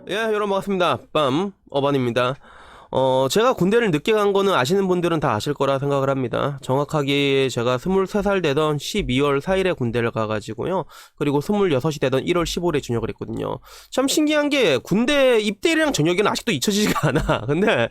예, 여러분 반갑습니다. 빰, 어반입니다. 제가 군대를 늦게 간 거는 아시는 분들은 다 아실 거라 생각을 합니다. 정확하게 제가 23살 되던 12월 4일에 군대를 가가지고요. 그리고 26이 되던 1월 15일에 전역을 했거든요. 참 신기한 게 군대 입대일이랑 전역이는 아직도 잊혀지지가 않아. 근데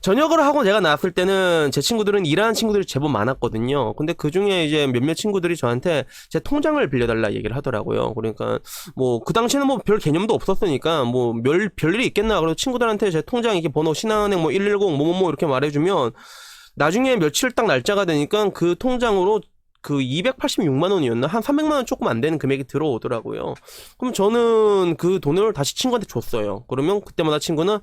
전역을 하고 내가 나왔을 때는 제 친구들은 일하는 친구들이 제법 많았거든요. 근데 그 중에 이제 몇몇 친구들이 저한테 제 통장을 빌려달라 얘기를 하더라고요. 그러니까 뭐 그 당시에는 뭐 별 개념도 없었으니까 뭐 별일이 있겠나. 그래서 친구들한테 제 통장 이렇게 번호 신한은행 뭐 110 뭐뭐뭐 이렇게 말해주면 나중에 며칠 딱 날짜가 되니까 그 통장으로 그 286만 원이었나? 한 300만 원 조금 안 되는 금액이 들어오더라고요. 그럼 저는 그 돈을 다시 친구한테 줬어요. 그러면 그때마다 친구는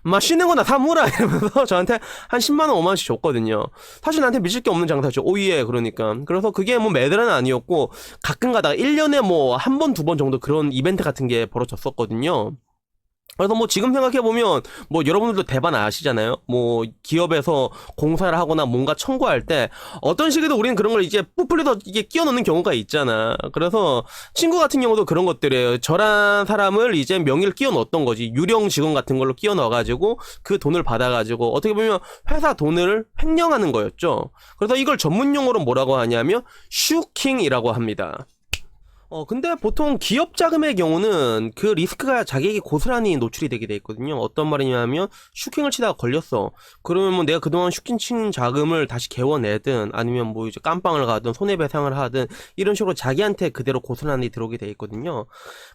맛있는 거나 사무라 이러면서 저한테 한 10만원 5만원씩 줬거든요. 사실 나한테 미칠 게 없는 장사죠. 오예. 그러니까 그래서 그게 뭐 매달은 아니었고 가끔 가다가 1년에 뭐 한 번 두 번 정도 그런 이벤트 같은 게 벌어졌었거든요. 그래서 뭐 지금 생각해보면 뭐 여러분들도 대반 아시잖아요. 뭐 기업에서 공사를 하거나 뭔가 청구할 때 어떤 식으로 우리는 그런 걸 이제 뿌플에서 이게 끼워 넣는 경우가 있잖아. 그래서 친구 같은 경우도 그런 것들이에요. 저란 사람을 이제 명의를 끼워 넣었던 거지. 유령 직원 같은 걸로 끼워 넣어가지고 그 돈을 받아가지고 어떻게 보면 회사 돈을 횡령하는 거였죠. 그래서 이걸 전문 용어로 뭐라고 하냐면 슈킹이라고 합니다. 근데 보통 기업 자금의 경우는 그 리스크가 자기에게 고스란히 노출이 되게 돼 있거든요. 어떤 말이냐면 슈킹을 치다가 걸렸어. 그러면 뭐 내가 그동안 슈킹 친 자금을 다시 개워내든 아니면 뭐 이제 깜빵을 가든 손해배상을 하든 이런 식으로 자기한테 그대로 고스란히 들어오게 돼 있거든요.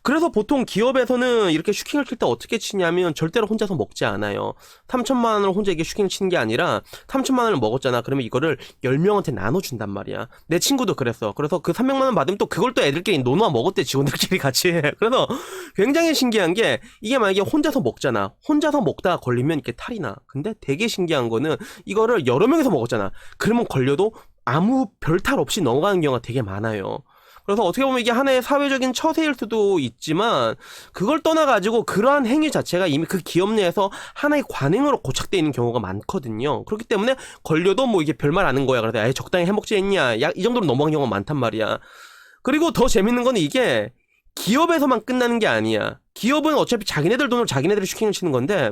그래서 보통 기업에서는 이렇게 슈킹을 칠 때 어떻게 치냐면 절대로 혼자서 먹지 않아요. 3천만 원을 혼자 이게 슈킹을 치는 게 아니라 3천만 원을 먹었잖아. 그러면 이거를 10명한테 나눠준단 말이야. 내 친구도 그랬어. 그래서 그 300만 원 받으면 또 그걸 또 애들끼리 노노아 먹었대. 직원들끼리 같이. 그래서 굉장히 신기한 게 이게 만약에 혼자서 먹잖아. 혼자서 먹다가 걸리면 이렇게 탈이 나. 근데 되게 신기한 거는 이거를 여러 명이서 먹었잖아. 그러면 걸려도 아무 별 탈 없이 넘어가는 경우가 되게 많아요. 그래서 어떻게 보면 이게 하나의 사회적인 처세일 수도 있지만 그걸 떠나가지고 그러한 행위 자체가 이미 그 기업 내에서 하나의 관행으로 고착되어 있는 경우가 많거든요. 그렇기 때문에 걸려도 뭐 이게 별말 아는 거야. 그래서 에이 적당히 해먹지 했냐. 이 정도로 넘어간 경우가 많단 말이야. 그리고 더 재밌는 건 이게 기업에서만 끝나는 게 아니야. 기업은 어차피 자기네들 돈으로 자기네들이 슈킹을 치는 건데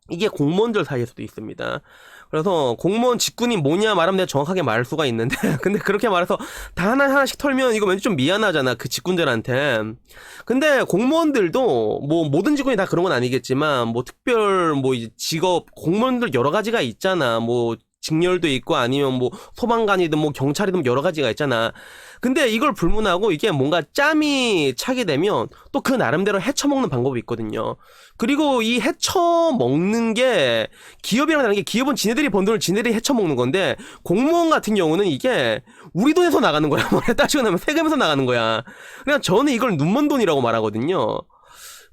이게 공무원들 사이에서도 있습니다. 그래서 공무원 직군이 뭐냐 말하면 내가 정확하게 말할 수가 있는데 근데 그렇게 말해서 다 하나씩 털면 이거 왠지 좀 미안하잖아. 그 직군들한테. 근데 공무원들도 뭐 모든 직군이 다 그런 건 아니겠지만 뭐 특별 뭐 이제 직업 공무원들 여러 가지가 있잖아. 뭐 직렬도 있고 아니면 뭐 소방관이든 뭐 경찰이든 여러 가지가 있잖아. 근데 이걸 불문하고 이게 뭔가 짬이 차게 되면 또 그 나름대로 헤쳐먹는 방법이 있거든요. 그리고 이 헤쳐먹는 게 기업이랑 다른 게 기업은 지네들이 번 돈을 지네들이 헤쳐먹는 건데 공무원 같은 경우는 이게 우리 돈에서 나가는 거야. 뭐 따지고 나면 세금에서 나가는 거야. 그냥 저는 이걸 눈먼 돈이라고 말하거든요.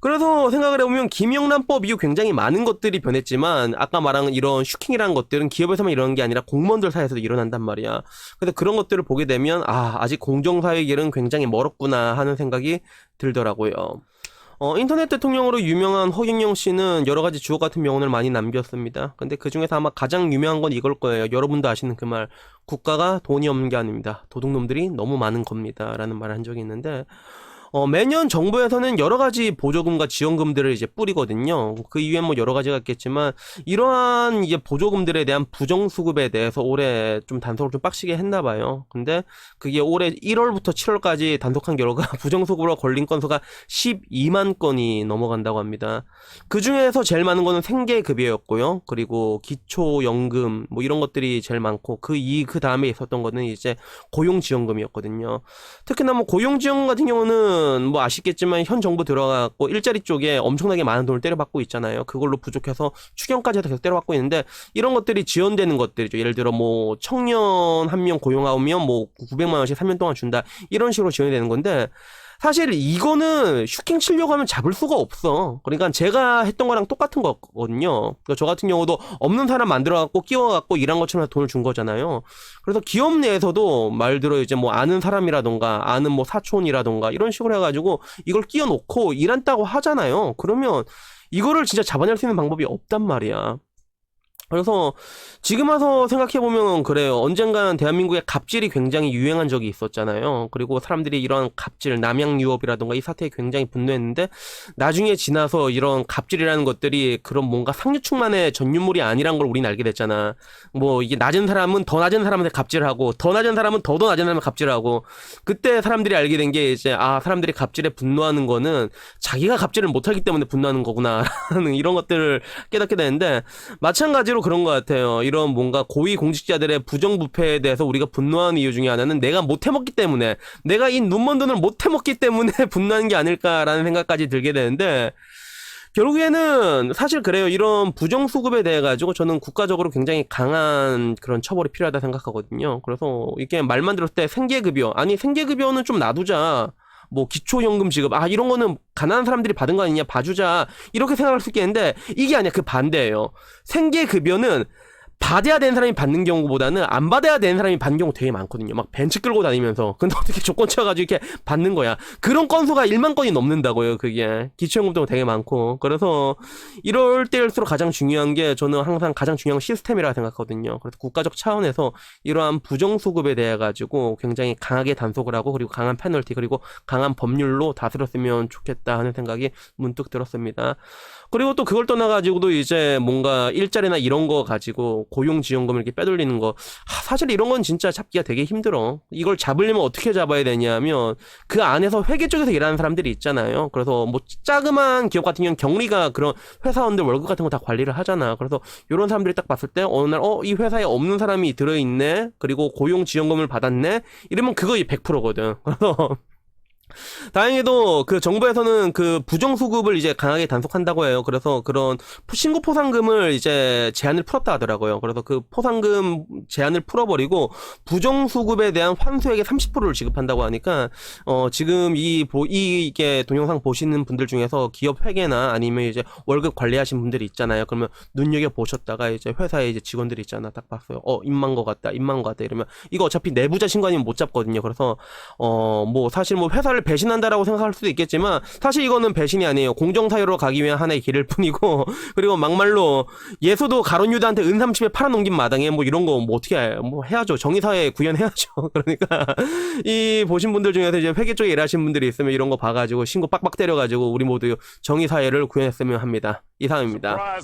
그래서 생각을 해보면 김영란법 이후 굉장히 많은 것들이 변했지만 아까 말한 이런 슈킹이라는 것들은 기업에서만 일어나는 게 아니라 공무원들 사이에서도 일어난단 말이야. 그래서 그런 것들을 보게 되면 아직 공정사회의 길은 굉장히 멀었구나 하는 생각이 들더라고요. 인터넷 대통령으로 유명한 허경영 씨는 여러 가지 주옥 같은 명언을 많이 남겼습니다. 근데 그 중에서 아마 가장 유명한 건 이걸 거예요. 여러분도 아시는 그 말. 국가가 돈이 없는 게 아닙니다. 도둑놈들이 너무 많은 겁니다. 라는 말을 한 적이 있는데 매년 정부에서는 여러 가지 보조금과 지원금들을 이제 뿌리거든요. 그 이후에 뭐 여러 가지가 있겠지만 이러한 이제 보조금들에 대한 부정수급에 대해서 올해 좀 단속을 좀 빡시게 했나 봐요. 근데 그게 올해 1월부터 7월까지 단속한 결과 부정수급으로 걸린 건수가 12만 건이 넘어간다고 합니다. 그 중에서 제일 많은 거는 생계급여였고요. 그리고 기초연금 뭐 이런 것들이 제일 많고 그 다음에 있었던 거는 이제 고용지원금이었거든요. 특히나 뭐 고용지원금 같은 경우는 뭐 아시겠지만 현 정부 들어가고 일자리 쪽에 엄청나게 많은 돈을 때려받고 있잖아요. 그걸로 부족해서 추경까지 해서 계속 때려받고 있는데 이런 것들이 지원되는 것들이죠. 예를 들어 뭐 청년 한 명 고용하면 뭐 900만 원씩 3년 동안 준다. 이런 식으로 지원이 되는 건데 사실 이거는 슈킹 치려고 하면 잡을 수가 없어. 그러니까 제가 했던 거랑 똑같은 거거든요. 그러니까 저 같은 경우도 없는 사람 만들어갖고 끼워갖고 일한 것처럼 돈을 준 거잖아요. 그래서 기업 내에서도 말대로 이제 뭐 아는 사람이라던가 아는 뭐 사촌이라던가 이런 식으로 해가지고 이걸 끼워놓고 일한다고 하잖아요. 그러면 이거를 진짜 잡아낼 수 있는 방법이 없단 말이야. 그래서 지금 와서 생각해보면 그래요. 언젠가는 대한민국에 갑질이 굉장히 유행한 적이 있었잖아요. 그리고 사람들이 이런 갑질, 남양유업이라던가 이 사태에 굉장히 분노했는데 나중에 지나서 이런 갑질이라는 것들이 그런 뭔가 상류층만의 전유물이 아니란 걸 우리는 알게 됐잖아. 뭐 이게 낮은 사람은 더 낮은 사람한테 갑질하고 더 낮은 사람은 더 낮은 사람한테 갑질하고 그때 사람들이 알게 된 게 이제 사람들이 갑질에 분노하는 거는 자기가 갑질을 못하기 때문에 분노하는 거구나라는 이런 것들을 깨닫게 되는데 마찬가지로 그런 것 같아요. 이런 뭔가 고위 공직자들의 부정부패에 대해서 우리가 분노하는 이유 중에 하나는 내가 못해먹기 때문에, 내가 이 눈먼 돈을 못해먹기 때문에 분노하는 게 아닐까라는 생각까지 들게 되는데, 결국에는 사실 그래요. 이런 부정수급에 대해 가지고 저는 국가적으로 굉장히 강한 그런 처벌이 필요하다 생각하거든요. 그래서 이게 말만 들었을 때 생계급여, 아니 생계급여는 좀 놔두자. 뭐 기초연금 지급, 이런 거는 가난한 사람들이 받은 거 아니냐, 봐주자, 이렇게 생각할 수 있겠는데 이게 아니야. 그 반대예요. 생계급여는 받아야 되는 사람이 받는 경우보다는 안 받아야 되는 사람이 받는 경우 되게 많거든요. 막 벤츠 끌고 다니면서. 근데 어떻게 조건 채워가지고 이렇게 받는 거야. 그런 건수가 1만 건이 넘는다고요, 그게. 기초연금도 되게 많고. 그래서 이럴 때일수록 가장 중요한 게 저는 항상 가장 중요한 시스템이라고 생각하거든요. 그래서 국가적 차원에서 이러한 부정수급에 대해 가지고 굉장히 강하게 단속을 하고 그리고 강한 페널티 그리고 강한 법률로 다스렸으면 좋겠다 하는 생각이 문득 들었습니다. 그리고 또 그걸 떠나가지고도 이제 뭔가 일자리나 이런 거 가지고 고용지원금을 이렇게 빼돌리는 거, 사실 이런 건 진짜 잡기가 되게 힘들어. 이걸 잡으려면 어떻게 잡아야 되냐면 그 안에서 회계 쪽에서 일하는 사람들이 있잖아요. 그래서 뭐 자그마한 기업 같은 경우는 경리가 그런 회사원들 월급 같은 거 다 관리를 하잖아. 그래서 이런 사람들이 딱 봤을 때 어느 날 이 회사에 없는 사람이 들어있네, 그리고 고용지원금을 받았네, 이러면 그거 100%거든. 그래서 다행히도 그 정부에서는 그 부정수급을 이제 강하게 단속한다고 해요. 그래서 그런 신고 포상금을 이제 제한을 풀었다 하더라고요. 그래서 그 포상금 제한을 풀어버리고 부정수급에 대한 환수액의 30%를 지급한다고 하니까 지금 이게 동영상 보시는 분들 중에서 기업 회계나 아니면 이제 월급 관리하신 분들이 있잖아요. 그러면 눈여겨 보셨다가 이제 회사에 이제 직원들이 있잖아. 딱 봤어요. 임만 거 같다, 임만 거 같다 이러면 이거 어차피 내부자 신고 아니면 못 잡거든요. 그래서 뭐 사실 뭐 회사를 배신한다라고 생각할 수도 있겠지만 사실 이거는 배신이 아니에요. 공정사회로 가기 위한 하나의 길일 뿐이고 그리고 막말로 예수도 가론유다한테 은삼십에 팔아넘긴 마당에 뭐 이런 거 뭐 어떻게 뭐 해야죠. 정의사회 구현해야죠. 그러니까 이 보신 분들 중에서 이제 회계 쪽에 일하신 분들이 있으면 이런 거 봐가지고 신고 빡빡 때려가지고 우리 모두 정의사회를 구현했으면 합니다. 이상입니다.